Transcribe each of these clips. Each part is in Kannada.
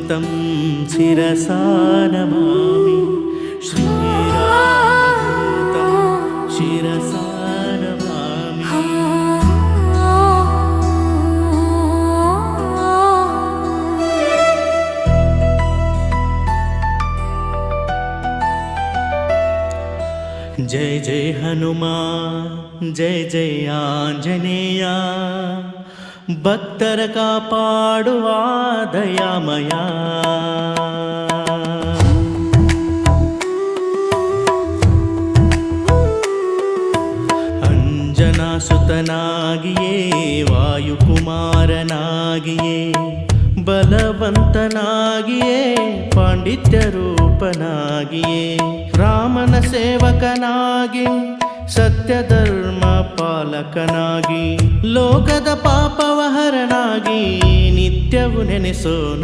रामदूतं शिरसा नमामि श्रीरामदूतं शिरसा नमामि। जय जय हनुमान जय जय आंजनेय ಭಕ್ತರ ಕಾಪಾಡುವ ದಯಾಮಯ। ಅಂಜನಾ ಸುತನಾಗಿಯೇ ವಾಯುಕುಮಾರನಾಗಿಯೇ ಬಲವಂತನಾಗಿಯೇ ಪಾಂಡಿತ್ಯ ರೂಪನಾಗಿಯೇ ರಾಮನ ಸೇವಕನಾಗಿ ಸತ್ಯ ಧರ್ಮ ಪಾಲಕನಾಗಿ ಲೋಕದ ಪಾಪವಹರನಾಗಿ ನಿತ್ಯವು ನೆನೆಸೋಣ।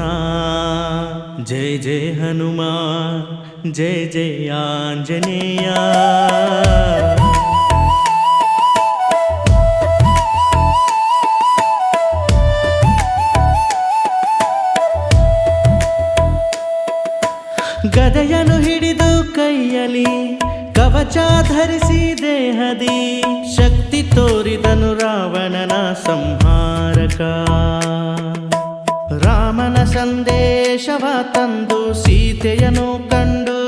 ಜಯ ಜಯ ಹನುಮಾನ್ ಜಯ ಜಯ ಆಂಜನೇಯ। ಗದೆಯನ್ನು ಹಿಡಿದು ಕೈಯಲ್ಲಿ ಕವಚ ಧರಿಸಿ ದೇಹದಿ ಶಕ್ತಿ ತೋರಿದನು ರಾವಣನ ಸಂಹಾರಕ। ರಾಮನ ಸಂದೇಶವ ತಂದು ಸೀತೆಯನ್ನು ಕಂಡು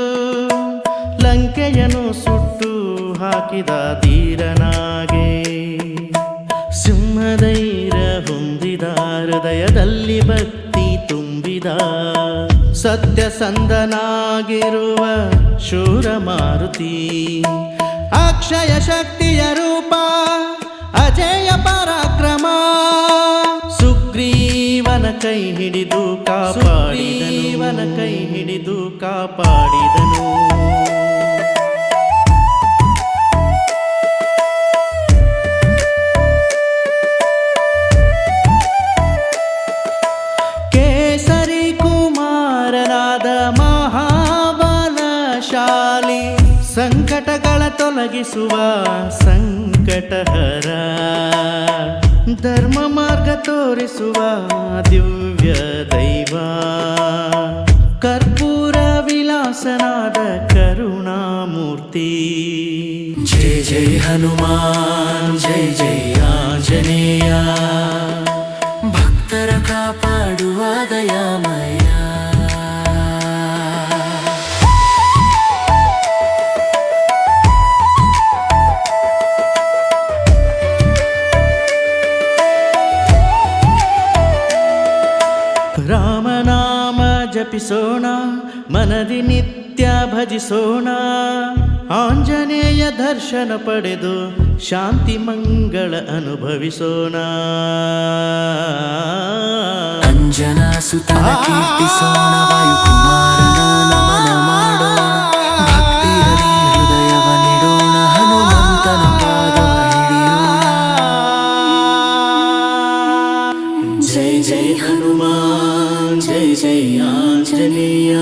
ಲಂಕೆಯನ್ನು ಸುಟ್ಟು ಹಾಕಿದ ಧೀರನಾಗೆ ಸಿಂಹಧೈರ್ಯ ಹೊಂದಿದ ಹೃದಯದಲ್ಲಿ ಭಕ್ತಿ ತುಂಬಿದ ಸತ್ಯಸಂಧನಾಗಿರುವ ಶೂರ ಮಾರುತಿ ಅಕ್ಷಯ ಶಕ್ತಿಯ ರೂಪ ಅಜೇಯ ಪರಾಕ್ರಮ ಸುಗ್ರೀವನ ಕೈ ಹಿಡಿದು ಕಾಪಾಡಿದನು। ಕೇಸರಿ ಕುಮಾರನಾದ ಮಹಾಬಲಶಾಲಿ ಸಂಕಟಗಳ ತೊಲಗಿಸುವ ಸಂಕಟಹರ ಧರ್ಮ ಮಾರ್ಗ ತೋರಿಸುವ ದಿವ್ಯ ದೈವ ಕರ್ಪೂರ ವಿಲಾಸನಾದ ಕರುಣಾಮೂರ್ತಿ। ಜಯ ಜಯ ಹನುಮಾನ್ ಜಯ ಜಯ ಆಂಜನೇಯ ಭಕ್ತರ ಕಾಪಾಡುವ ದಯಾಮಯ। ರಾಮನಾಮ ಜಪಿಸೋಣ ಮನದಿ ನಿತ್ಯ ಭಜಿಸೋಣ ಆಂಜನೇಯ ದರ್ಶನ ಪಡೆದು ಶಾಂತಿ ಮಂಗಳ ಅನುಭವಿಸೋಣ। ಅಂಜನಾ ಸುತನ ಕೀರ್ತಿಸೋಣ ವಾಯುಕುಮಾರನ ನಮನ ಮಾಡೋಣ ಭಕ್ತಿಯಲ್ಲಿ ಹೃದಯವ ನೀಡೋಣ ಹನುಮಂತನ ಪಾದವ ಹಿಡಿಯೋಣ। ಜಯ ಜಯ ಹನುಮಾನ್ ಜಯ ಜಯ ಆಂಜನೇಯ।